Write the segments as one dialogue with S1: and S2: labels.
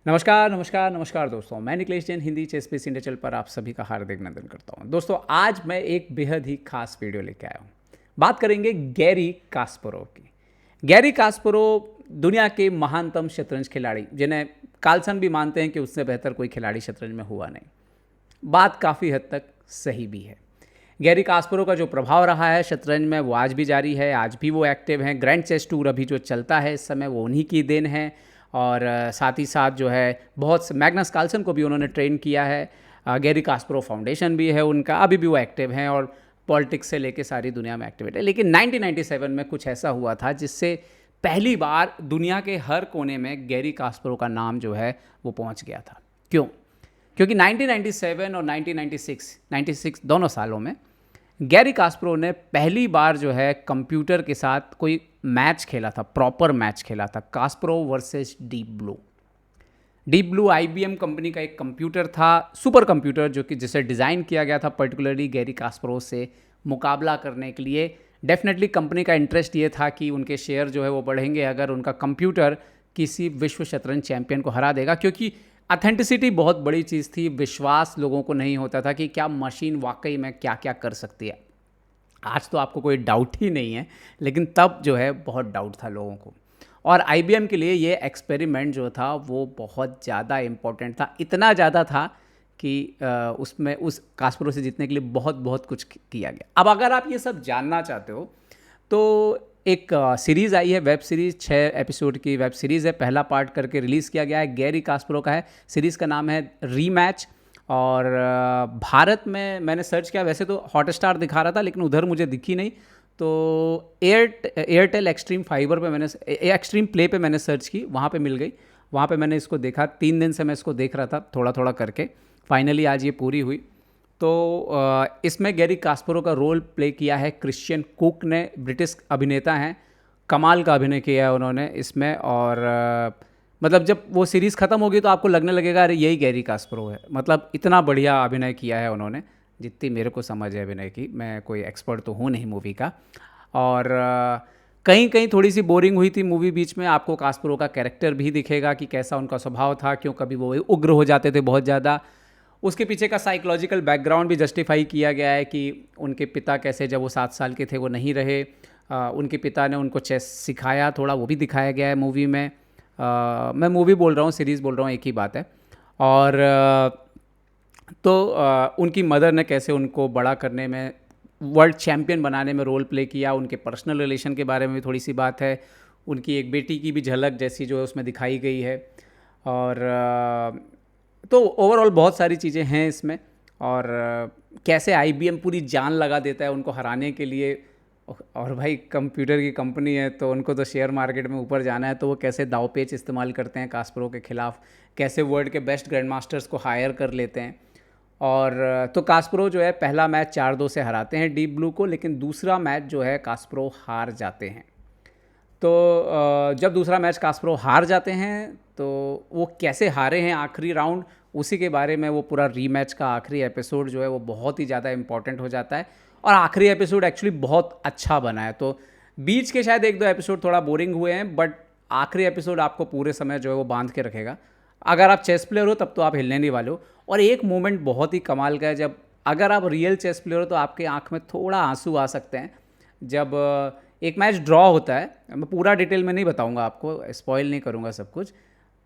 S1: नमस्कार नमस्कार नमस्कार दोस्तों, मैं Nikhlesh Jain Hindi chess space India channel पर आप सभी का हार्दिक अभिनंदन करता हूं। दोस्तों, आज मैं एक बेहद ही खास वीडियो लेके आया हूं। बात करेंगे गैरी कास्परोव की। गैरी कास्परोव दुनिया के महानतम शतरंज खिलाड़ी, जिन्हें कार्लसन भी मानते हैं कि उससे बेहतर कोई खिलाड़ी शतरंज में हुआ नहीं। बात काफ़ी हद तक सही भी है। गैरी कास्परोव का जो प्रभाव रहा है शतरंज में वो आज भी जारी है, आज भी वो एक्टिव हैं। ग्रैंड चेस टूर अभी जो चलता है इस समय वो उन्हीं की देन है। और साथ ही साथ जो है बहुत मैग्नस कार्लसन को भी उन्होंने ट्रेन किया है। गैरी कास्परोव फाउंडेशन भी है उनका, अभी भी वो एक्टिव हैं और पॉलिटिक्स से लेके सारी दुनिया में एक्टिव है। लेकिन 1997 में कुछ ऐसा हुआ था जिससे पहली बार दुनिया के हर कोने में गैरी कास्परोव का नाम जो है वो पहुंच गया था। क्यों? क्योंकि 1997 और 1996 दोनों सालों में गैरी कास्परोव ने पहली बार जो है कंप्यूटर के साथ कोई मैच खेला था, प्रॉपर मैच खेला था, Kasparov versus deep blue. Deep blue IBM company का एक कंप्यूटर था, सुपर कंप्यूटर, जो कि जिसे डिज़ाइन किया गया था पर्टिकुलरली गैरी कास्परोव से मुकाबला करने के लिए। डेफिनेटली कंपनी का इंटरेस्ट ये था कि उनके शेयर जो है वो बढ़ेंगे अगर उनका कंप्यूटर किसी विश्व शतरंज चैंपियन को हरा देगा, क्योंकि ऑथेंटिसिटी बहुत बड़ी चीज़ थी। विश्वास लोगों को नहीं होता था कि क्या मशीन वाकई में क्या क्या कर सकती है। आज तो आपको कोई डाउट ही नहीं है, लेकिन तब जो है बहुत डाउट था लोगों को। और आईबीएम के लिए ये एक्सपेरिमेंट जो था वो बहुत ज़्यादा इम्पोर्टेंट था, इतना ज़्यादा था कि उसमें उस कास्परोव से जीतने के लिए बहुत बहुत कुछ किया गया। अब अगर आप ये सब जानना चाहते हो तो एक सीरीज़ आई है, वेब सीरीज़, 6 एपिसोड की वेब सीरीज़ है। पहला पार्ट करके रिलीज़ किया गया है, गैरी कास्परोव का है। सीरीज़ का नाम है रीमैच। और भारत में मैंने सर्च किया, वैसे तो हॉटस्टार दिखा रहा था लेकिन उधर मुझे दिखी नहीं, तो एयरटेल एक्सट्रीम फाइबर पे मैंने एक्सट्रीम प्ले पे मैंने सर्च की, वहाँ पे मिल गई। वहाँ पे मैंने इसको देखा, 3 दिन से मैं इसको देख रहा था थोड़ा थोड़ा करके। फाइनली आज ये पूरी हुई। तो इसमें गैरी कास्परोव का रोल प्ले किया है क्रिश्चियन कुक ने, ब्रिटिश अभिनेता हैं। कमाल का अभिनय किया है उन्होंने इसमें। और मतलब जब वो सीरीज़ ख़त्म होगी तो आपको लगने लगेगा अरे यही गैरी कास्परोव है। मतलब इतना बढ़िया अभिनय किया है उन्होंने, जितनी मेरे को समझ है अभिनय की। मैं कोई एक्सपर्ट तो हूँ नहीं मूवी का। और कहीं कहीं थोड़ी सी बोरिंग हुई थी मूवी बीच में। आपको कास्परोव का कैरेक्टर भी दिखेगा कि कैसा उनका स्वभाव था, क्यों कभी वो उग्र हो जाते थे बहुत ज़्यादा। उसके पीछे का साइकोलॉजिकल बैकग्राउंड भी जस्टिफाई किया गया है कि उनके पिता कैसे, जब वो 7 साल के थे वो नहीं रहे, उनके पिता ने उनको चेस सिखाया थोड़ा, वो भी दिखाया गया है मूवी में। मैं मूवी बोल रहा हूँ, सीरीज़ बोल रहा हूँ, एक ही बात है। और उनकी मदर ने कैसे उनको बड़ा करने में, वर्ल्ड चैम्पियन बनाने में रोल प्ले किया। उनके पर्सनल रिलेशन के बारे में भी थोड़ी सी बात है। उनकी एक बेटी की भी झलक जैसी जो है उसमें दिखाई गई है। और तो ओवरऑल बहुत सारी चीज़ें हैं इसमें। और कैसे आईबीएम पूरी जान लगा देता है उनको हराने के लिए। और भाई कंप्यूटर की कंपनी है तो उनको तो शेयर मार्केट में ऊपर जाना है, तो वो कैसे दावपेच इस्तेमाल करते हैं कास्परोव के ख़िलाफ़, कैसे वर्ल्ड के बेस्ट ग्रैंड मास्टर्स को हायर कर लेते हैं। और तो कास्परोव जो है पहला मैच 4-2 से हराते हैं डीप ब्लू को, लेकिन दूसरा मैच जो है कास्परोव हार जाते हैं। तो जब दूसरा मैच कास्परोव हार जाते हैं तो वो कैसे हारे हैं आखिरी राउंड, उसी के बारे में वो पूरा रीमैच का आखिरी एपिसोड जो है वो बहुत ही ज़्यादा इंपॉर्टेंट हो जाता है। और आखिरी एपिसोड एक्चुअली बहुत अच्छा बना है। तो बीच के शायद 1-2 एपिसोड थोड़ा बोरिंग हुए हैं, बट आखिरी एपिसोड आपको पूरे समय जो है वो बांध के रखेगा। अगर आप चेस प्लेयर हो तब तो आप हिलने नहीं वाले हो। और एक मोमेंट बहुत ही कमाल का है, जब अगर आप रियल चेस प्लेयर हो तो आपके आँख में थोड़ा आंसू आ सकते हैं। जब एक मैच ड्रॉ होता है, मैं पूरा डिटेल में नहीं बताऊंगा आपको, स्पॉइल नहीं करूंगा सब कुछ।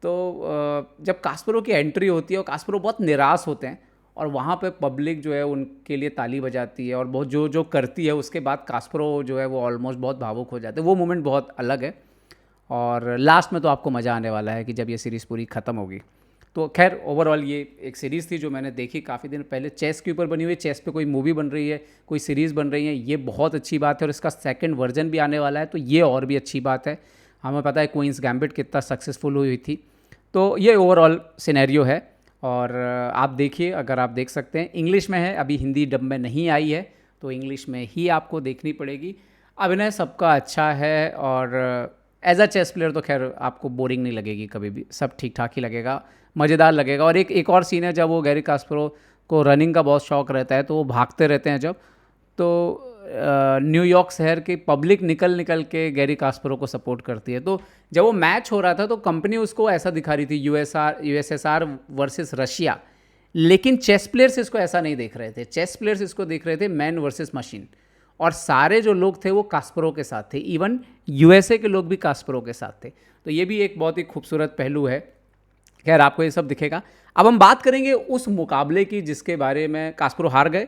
S1: तो जब कास्परोव की एंट्री होती है और कास्परोव बहुत निराश होते हैं और वहाँ पे पब्लिक जो है उनके लिए ताली बजाती है और बहुत जो जो करती है, उसके बाद कास्परोव जो है वो ऑलमोस्ट बहुत भावुक हो जाते हैं। वो मोमेंट बहुत अलग है। और लास्ट में तो आपको मज़ा आने वाला है कि जब ये सीरीज़ पूरी ख़त्म होगी। तो खैर ओवरऑल ये एक सीरीज़ थी जो मैंने देखी काफ़ी दिन पहले। चेस के ऊपर बनी हुई, चेस पे कोई मूवी बन रही है, कोई सीरीज़ बन रही है, ये बहुत अच्छी बात है। और इसका सेकंड वर्जन भी आने वाला है, तो ये और भी अच्छी बात है। हमें पता है क्वींस गैम्बिट कितना सक्सेसफुल हुई थी। तो ये ओवरऑल सिनेरियो है। और आप देखिए, अगर आप देख सकते हैं, इंग्लिश में है, अभी हिंदी डब में नहीं आई है, तो इंग्लिश में ही आपको देखनी पड़ेगी। अभिनय सबका अच्छा है और एज अ चेस प्लेयर तो खैर आपको बोरिंग नहीं लगेगी कभी भी, सब ठीक ठाक ही लगेगा, मज़ेदार लगेगा। और एक और सीन है जब वो गैरी कास्परोव को रनिंग का बहुत शौक रहता है, तो वो भागते रहते हैं जब, तो न्यूयॉर्क शहर की पब्लिक निकल निकल के गैरी कास्परोव को सपोर्ट करती है। तो जब वो मैच हो रहा था तो कंपनी उसको ऐसा दिखा रही थी, यूएसएसआर वर्सेस रशिया, लेकिन चेस प्लेयर्स इसको ऐसा नहीं देख रहे थे। चेस प्लेयर्स इसको देख रहे थे मैन वर्सेस मशीन, और सारे जो लोग थे वो कास्परोव के साथ थे, इवन यूएसए के लोग भी कास्परोव के साथ थे। तो ये भी एक बहुत ही खूबसूरत पहलू है। खैर आपको ये सब दिखेगा। अब हम बात करेंगे उस मुकाबले की जिसके बारे में कास्परोव हार गए।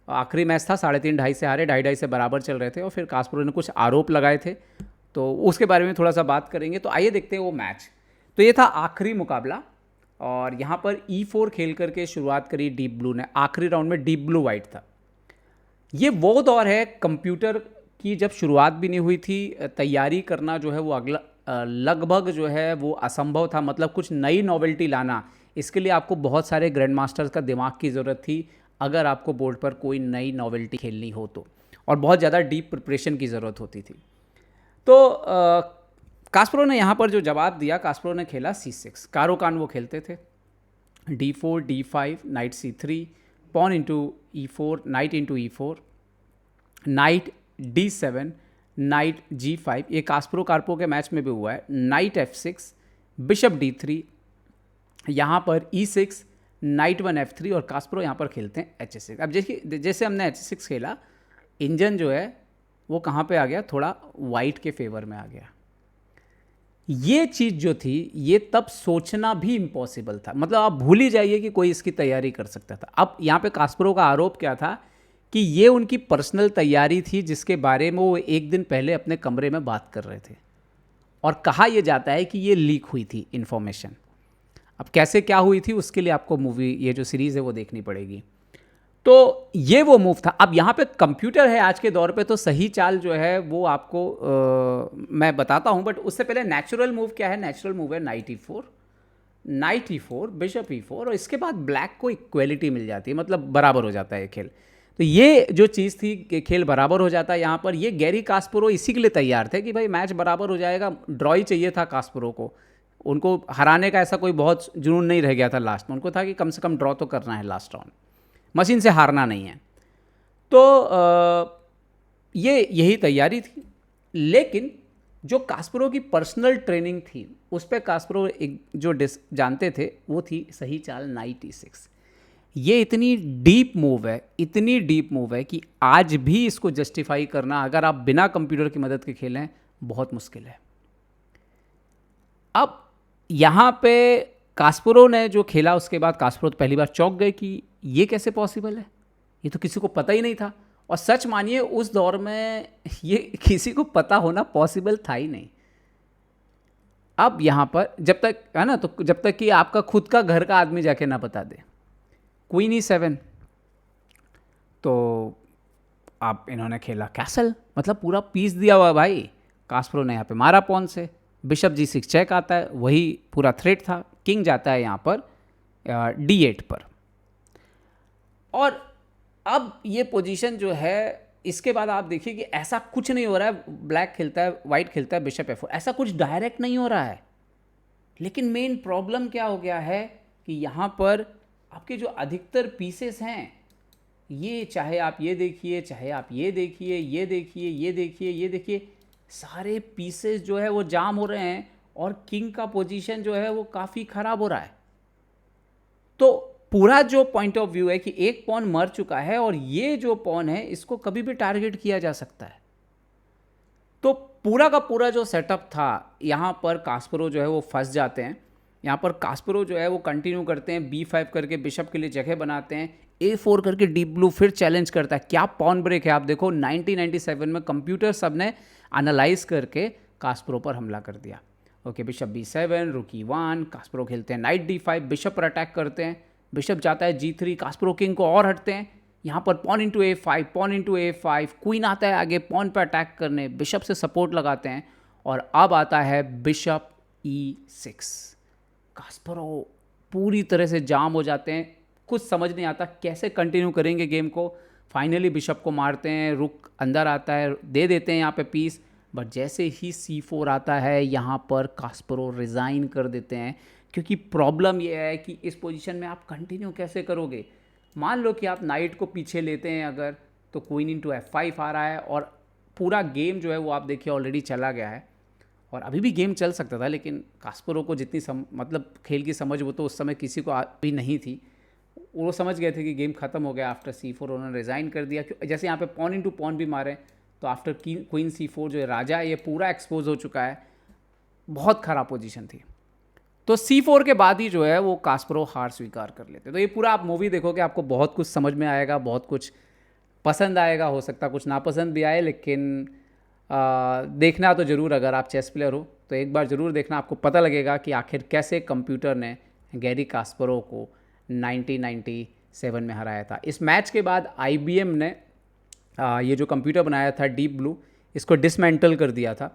S1: आखिरी मैच था, 3.5 से हारे, 2.5 से बराबर चल रहे थे, और फिर कास्परोव ने कुछ आरोप लगाए थे, तो उसके बारे में थोड़ा सा बात करेंगे। तो आइए देखते हैं वो मैच। तो ये था आखिरी मुकाबला, और यहाँ पर E4 खेल करके शुरुआत करी डीप ब्लू ने। आखिरी राउंड में डीप ब्लू वाइट था। ये वो दौर है कंप्यूटर की जब शुरुआत भी नहीं हुई थी, तैयारी करना जो है वो अगला लगभग जो है वो असंभव था। मतलब कुछ नई नॉवेल्टी लाना, इसके लिए आपको बहुत सारे ग्रैंड मास्टर्स का दिमाग की ज़रूरत थी अगर आपको बोर्ड पर कोई नई नॉवेल्टी खेलनी हो तो, और बहुत ज़्यादा डीप प्रिपरेशन की ज़रूरत होती थी। तो कास्परोव ने यहाँ पर जो जवाब दिया, कास्परोव ने खेला C6। कारोकान वो खेलते थे, D4, D5, knight C3, pawn into E4, knight into E4, knight D7, knight G5। ये कास्परोव कार्पो के मैच में भी हुआ है। नाइट F6, बिशप D3, यहाँ पर E6, नाइट 1 F3, और कास्परोव यहाँ पर खेलते हैं H6। अब जैसे हमने H6 खेला, इंजन जो है वो कहाँ पे आ गया, थोड़ा वाइट के फेवर में आ गया। ये चीज़ जो थी ये तब सोचना भी इम्पॉसिबल था। मतलब आप भूल ही जाइए कि कोई इसकी तैयारी कर सकता था। अब यहाँ पे कास्परोव का आरोप क्या था कि ये उनकी पर्सनल तैयारी थी जिसके बारे में वो एक दिन पहले अपने कमरे में बात कर रहे थे, और कहा यह जाता है कि ये लीक हुई थी इन्फॉर्मेशन। अब कैसे क्या हुई थी उसके लिए आपको मूवी, ये जो सीरीज़ है वो देखनी पड़ेगी। तो ये वो मूव था। अब यहाँ पे कंप्यूटर है आज के दौर पे, तो सही चाल जो है वो आपको मैं बताता हूँ, बट उससे पहले नेचुरल मूव क्या है। नेचुरल मूव है नाइट E4, बिशप E4, और इसके बाद ब्लैक को इक्वलिटी मिल जाती है, मतलब बराबर हो जाता है खेल। तो ये जो चीज़ थी कि खेल बराबर हो जाता है यहाँ पर, ये गैरी कास्परोव इसी के लिए तैयार थे कि भाई मैच बराबर हो जाएगा। ड्रॉ ही चाहिए था कास्परोव को, उनको हराने का ऐसा कोई बहुत जुनून नहीं रह गया था लास्ट में। उनको था कि कम से कम ड्रॉ तो करना है लास्ट राउंड, मशीन से हारना नहीं है। तो ये यही तैयारी थी। लेकिन जो कास्परोव की पर्सनल ट्रेनिंग थी उस पर कास्परोव एक जो जानते थे वो थी सही चाल नाइट E6। ये इतनी डीप मूव है, इतनी डीप मूव है कि आज भी इसको जस्टिफाई करना अगर आप बिना कंप्यूटर की मदद के खेलें बहुत मुश्किल है। अब यहाँ पे कास्परोव ने जो खेला उसके बाद कास्परोव तो पहली बार चौंक गए कि ये कैसे पॉसिबल है, ये तो किसी को पता ही नहीं था। और सच मानिए उस दौर में ये किसी को पता होना पॉसिबल था ही नहीं। अब यहाँ पर जब तक है ना, तो जब तक कि आपका खुद का घर का आदमी जाके ना बता दे। क्वीन E7, तो आप इन्होंने खेला कैसल, मतलब पूरा पीस दिया हुआ भाई। कास्परोव ने यहाँ पे मारा पॉन से, बिशप G6 चेक आता है, वही पूरा थ्रेट था। किंग जाता है यहाँ पर D8 पर। और अब ये पोजीशन जो है, इसके बाद आप देखिए कि ऐसा कुछ नहीं हो रहा है। ब्लैक खेलता है, वाइट खेलता है बिशप F4, ऐसा कुछ डायरेक्ट नहीं हो रहा है। लेकिन मेन प्रॉब्लम क्या हो गया है कि यहाँ पर आपके जो अधिकतर पीसेस हैं, ये चाहे आप ये देखिए, चाहे आप ये देखिए, ये देखिए, ये देखिए, ये देखिए, सारे पीसेस जो है वो जाम हो रहे हैं, और किंग का पोजीशन जो है वो काफ़ी ख़राब हो रहा है। तो पूरा जो पॉइंट ऑफ व्यू है कि एक पॉन मर चुका है और ये जो पॉन है इसको कभी भी टारगेट किया जा सकता है। तो पूरा का पूरा जो सेटअप था, यहाँ पर कास्परोव जो है वो फंस जाते हैं। यहाँ पर कास्परोव जो है वो कंटिन्यू करते हैं, B5 करके बिशप के लिए जगह बनाते हैं, A4 करके डीप ब्लू फिर चैलेंज करता है। क्या पॉन ब्रेक है, आप देखो 1997 में कंप्यूटर सब ने एनालाइज करके कास्परोव पर हमला कर दिया। ओके, बिशप B7, रूक E1, कास्परोव खेलते हैं नाइट D5, बिशप पर अटैक करते हैं, बिशप जाता है G3, कास्परोव किंग को और हटते हैं। यहाँ पर pawn into A5, pawn into A5, queen आता है आगे पॉन पर अटैक करने, बिशप से सपोर्ट लगाते हैं, और अब आता है बिशप E6। कास्परोव पूरी तरह से जाम हो जाते हैं, कुछ समझ नहीं आता कैसे कंटिन्यू करेंगे गेम को। फाइनली बिशप को मारते हैं, रुक अंदर आता है, दे देते हैं यहाँ पे पीस, बट जैसे ही C4 आता है यहाँ पर कास्परोव रिज़ाइन कर देते हैं। क्योंकि प्रॉब्लम ये है कि इस पोजीशन में आप कंटिन्यू कैसे करोगे। मान लो कि आप नाइट को पीछे लेते हैं अगर, तो क्वीन इंटू F5 आ रहा है और पूरा गेम जो है वो आप देखिए ऑलरेडी चला गया है और अभी भी गेम चल सकता था, लेकिन कास्परोव को जितनी मतलब खेल की समझ वो तो उस समय किसी को भी नहीं थी। वो समझ गए थे कि गेम खत्म हो गया आफ्टर C4, उन्होंने रिज़ाइन कर दिया। जैसे यहाँ पे पॉन इंटू पॉन भी मारे तो आफ्टर क्वीन C4 जो है राजा है ये पूरा एक्सपोज हो चुका है, बहुत ख़राब पोजीशन थी। तो C4 के बाद ही जो है वो कास्परोव हार स्वीकार कर लेते। तो ये पूरा आप मूवी देखोगे आपको बहुत कुछ समझ में आएगा, बहुत कुछ पसंद आएगा, हो सकता कुछ नापसंद भी आए, लेकिन देखना तो ज़रूर, अगर आप चेस प्लेयर हो तो एक बार ज़रूर देखना, आपको पता लगेगा कि आखिर कैसे कंप्यूटर ने गैरी कास्परोव को 1997 में हराया था। इस मैच के बाद IBM ने ये जो कंप्यूटर बनाया था डीप ब्लू, इसको डिसमेंटल कर दिया था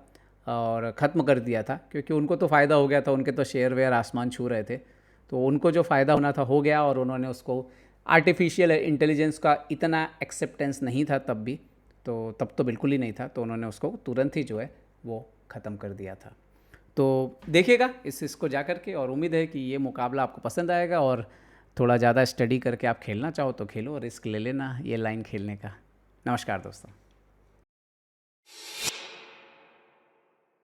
S1: और ख़त्म कर दिया था, क्योंकि उनको तो फ़ायदा हो गया था, उनके तो शेयर वेयर आसमान छू रहे थे, तो उनको जो फ़ायदा होना था हो गया। और उन्होंने उसको, आर्टिफिशियल इंटेलिजेंस का इतना एक्सेप्टेंस नहीं था तब भी, तो तब तो बिल्कुल ही नहीं था, तो उन्होंने उसको तुरंत ही जो है वो ख़त्म कर दिया था। तो देखिएगा इसको जा कर के, और उम्मीद है कि ये मुकाबला आपको पसंद आएगा और थोड़ा ज़्यादा स्टडी करके आप खेलना चाहो तो खेलो, रिस्क ले लेना ये लाइन खेलने का। नमस्कार दोस्तों।